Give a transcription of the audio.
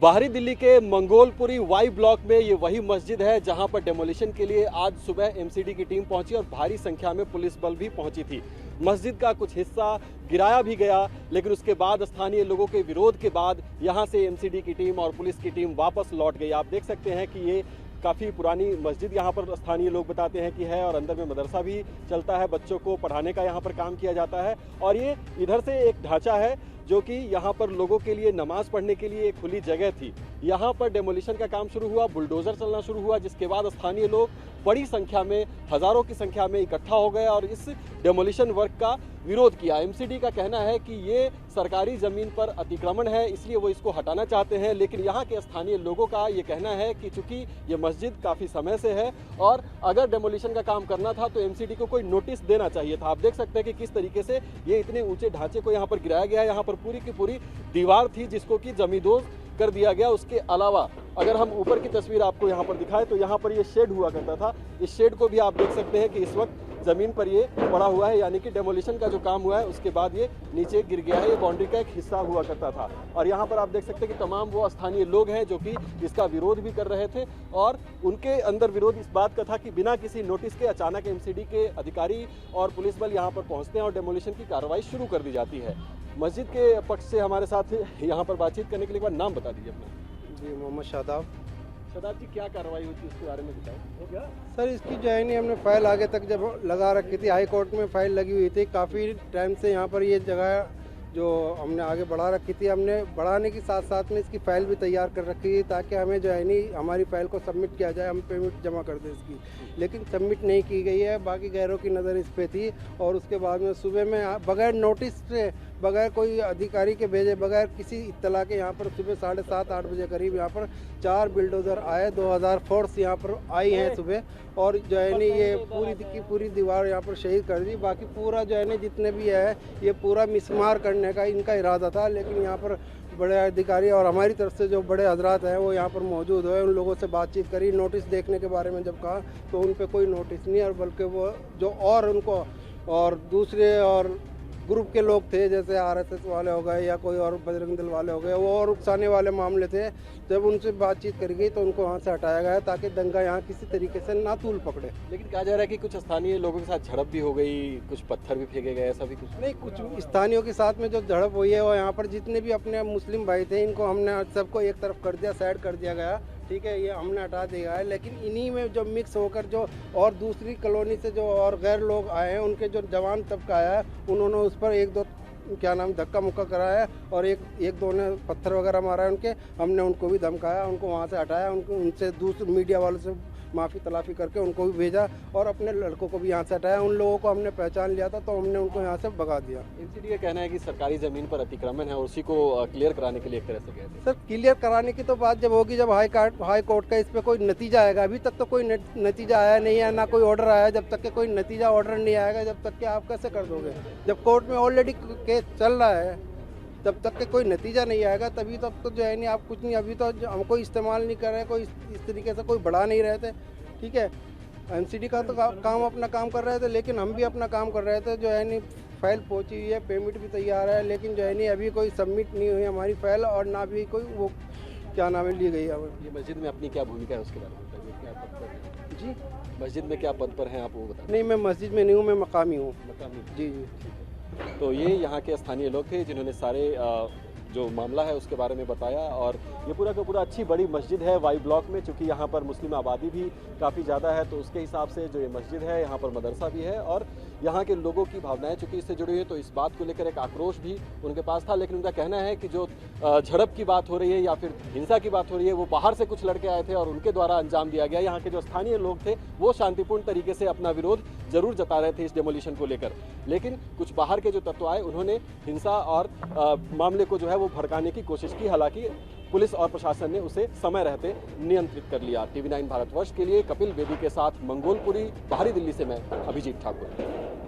बाहरी दिल्ली के Mangolpuri Y block में ये वही मस्जिद है जहां पर डेमोलिशन के लिए आज सुबह एमसीडी की टीम पहुंची और भारी संख्या में पुलिस बल भी पहुंची थी। मस्जिद का कुछ हिस्सा गिराया भी गया, लेकिन उसके बाद स्थानीय लोगों के विरोध के बाद यहां से एमसीडी की टीम और पुलिस की टीम वापस लौट गई। आप देख सकते हैं कि ये काफ़ी पुरानी मस्जिद यहाँ पर स्थानीय लोग बताते हैं कि है और अंदर में मदरसा भी चलता है, बच्चों को पढ़ाने का यहाँ पर काम किया जाता है। और ये इधर से एक ढांचा है जो कि यहाँ पर लोगों के लिए नमाज पढ़ने के लिए एक खुली जगह थी। यहाँ पर डेमोलिशन का काम शुरू हुआ, बुलडोजर चलना शुरू हुआ, जिसके बाद स्थानीय लोग बड़ी संख्या में, हजारों की संख्या में इकट्ठा हो गए और इस डेमोलिशन वर्क का विरोध किया। एमसीडी का कहना है कि ये सरकारी जमीन पर अतिक्रमण है, इसलिए वो इसको हटाना चाहते हैं। लेकिन यहाँ के स्थानीय लोगों का ये कहना है कि चूंकि ये मस्जिद काफ़ी समय से है और अगर डेमोलिशन का काम करना था तो एमसीडी को कोई नोटिस देना चाहिए था। आप देख सकते हैं कि किस तरीके से ये इतने ऊंचे ढांचे को यहाँ पर गिराया गया है। यहाँ पर पूरी की पूरी दीवार थी जिसको कि जमींदोज कर दिया गया। उसके अलावा अगर हम ऊपर की तस्वीर आपको यहाँ पर दिखाएं तो यहाँ पर ये शेड हुआ करता था। इस शेड को भी आप देख सकते हैं कि इस वक्त ज़मीन पर ये पड़ा हुआ है, यानी कि डेमोलिशन का जो काम हुआ है उसके बाद ये नीचे गिर गया है। ये बाउंड्री का एक हिस्सा हुआ करता था और यहाँ पर आप देख सकते हैं कि तमाम वो स्थानीय लोग हैं जो कि इसका विरोध भी कर रहे थे और उनके अंदर विरोध इस बात का था कि बिना किसी नोटिस के अचानक एमसीडी के अधिकारी और पुलिस बल यहाँ पर पहुँचते हैं और डेमोलिशन की कार्रवाई शुरू कर दी जाती है। मस्जिद के पक्ष से हमारे साथ यहाँ पर बातचीत करने के लिए एक बार नाम बता दीजिए अपना। जी, मोहम्मद शादाब। शादाब जी, क्या कार्रवाई हुई थी उसके बारे में बताएं। हो गया सर, इसकी जो है नहीं, हमने फाइल आगे तक जब लगा रखी थी, हाई कोर्ट में फाइल लगी हुई थी काफ़ी टाइम से। यहाँ पर ये जगह जो हमने आगे बढ़ा रखी थी, हमने बढ़ाने के साथ साथ में इसकी फ़ाइल भी तैयार कर रखी थी ताकि हमें जो है नहीं हमारी फ़ाइल को सबमिट किया जाए, हम पेमेंट जमा कर दें इसकी। लेकिन सबमिट नहीं की गई है, बाकी गैरों की नज़र इस पे थी। और उसके बाद में सुबह में बगैर नोटिस से, बगैर कोई अधिकारी के भेजे, बगैर किसी इत्तला के यहाँ पर सुबह 7:30-8 बजे करीब यहाँ पर 4 बिल्डोज़र आए, 2000 फोर्स यहाँ पर आई हैं सुबह और जो है नहीं ये पूरी की पूरी दीवार यहाँ पर शहीद कर दी। बाकी पूरा जो है नहीं जितने भी है ये पूरा मिसमार करने का इनका इरादा था, लेकिन यहाँ पर बड़े अधिकारी और हमारी तरफ से जो बड़े हजरात हैं वो यहाँ पर मौजूद हुए, उन लोगों से बातचीत करी। नोटिस देखने के बारे में जब कहा तो उन पर कोई नोटिस नहीं, और बल्कि वो जो और उनको और दूसरे और ग्रुप के लोग थे जैसे आरएसएस वाले हो गए या कोई और बजरंग दल वाले हो गए, वो और उकसाने वाले मामले थे। जब उनसे बातचीत करी गई तो उनको वहाँ से हटाया गया ताकि दंगा यहाँ किसी तरीके से ना तूल पकड़े। लेकिन कहा जा रहा है कि कुछ स्थानीय लोगों के साथ झड़प भी हो गई, कुछ पत्थर भी फेंके गए, ऐसा भी कुछ नहीं। कुछ स्थानीयों के साथ में जो झड़प हुई है वो यहाँ पर जितने भी अपने मुस्लिम भाई थे इनको हमने सबको एक तरफ कर दिया, साइड कर दिया गया, ठीक है, ये हमने हटा दिया है। लेकिन इन्हीं में जो मिक्स होकर जो और दूसरी कॉलोनी से जो और गैर लोग आए हैं, उनके जो जवान तबका आया है, उन्होंने उस पर एक दो धक्का मुक्का कराया और एक दो ने पत्थर वगैरह मारा है उनके। हमने उनको भी धमकाया, उनको वहाँ से हटाया, उनसे दूसरे मीडिया वालों से माफ़ी तलाफ़ी करके उनको भी भेजा और अपने लड़कों को भी यहाँ से हटाया। उन लोगों को हमने पहचान लिया था तो हमने उनको यहाँ से भगा दिया। एमसीडी का कहना है कि सरकारी ज़मीन पर अतिक्रमण है और उसी को क्लियर कराने के लिए एक तरह से गए थे। सर, क्लियर कराने की तो बात जब होगी जब हाई कोर्ट का इस पर कोई नतीजा आएगा। अभी तक तो कोई नतीजा आया नहीं है, ना कोई ऑर्डर आया। जब तक के कोई नतीजा ऑर्डर नहीं आएगा जब तक के आप कैसे कर दोगे? जब कोर्ट में ऑलरेडी केस चल रहा है, जब तक के कोई नतीजा नहीं आएगा तभी तक तो जो है नहीं आप कुछ नहीं। अभी तो हमको इस्तेमाल नहीं कर रहे, कोई इस तरीके से कोई बढ़ा नहीं रहे थे, ठीक है। एमसीडी का तो काम अपना काम कर रहे थे, लेकिन हम भी अपना काम कर रहे थे। जो है नहीं फाइल पहुंची हुई है, पेमेंट भी तैयार है, लेकिन जो है नहीं अभी कोई सबमिट नहीं हुई हमारी फाइल और ना भी कोई वो क्या नाम है ली गई है। ये मस्जिद में अपनी क्या भूमिका है उसके बारे में बताइए, क्या पद पर है? जी, मस्जिद में क्या पद पर हैं आप, वो बताइए। नहीं, मैं मस्जिद में नहीं हूँ, मैं मकामी हूँ। मकामी? जी जी। तो ये यहाँ के स्थानीय लोग थे जिन्होंने सारे जो मामला है उसके बारे में बताया। और ये पूरा का पूरा अच्छी बड़ी मस्जिद है वाई ब्लॉक में, चूँकि यहाँ पर मुस्लिम आबादी भी काफ़ी ज़्यादा है तो उसके हिसाब से जो ये मस्जिद है यहाँ पर मदरसा भी है और यहाँ के लोगों की भावनाएं चूँकि इससे जुड़ी हुई है तो इस बात को लेकर एक आक्रोश भी उनके पास था। लेकिन उनका कहना है कि जो झड़प की बात हो रही है या फिर हिंसा की बात हो रही है वो बाहर से कुछ लड़के आए थे और उनके द्वारा अंजाम दिया गया। यहाँ के जो स्थानीय लोग थे वो शांतिपूर्ण तरीके से अपना विरोध जरूर जता रहे थे इस डेमोलिशन को लेकर, लेकिन कुछ बाहर के जो तत्व आए उन्होंने हिंसा और मामले को जो है वो भड़काने की कोशिश की। हालांकि पुलिस और प्रशासन ने उसे समय रहते नियंत्रित कर लिया। TV9 भारतवर्ष के लिए कपिल बेदी के साथ मंगोलपुरी, बाहरी दिल्ली से मैं अभिजीत ठाकुर।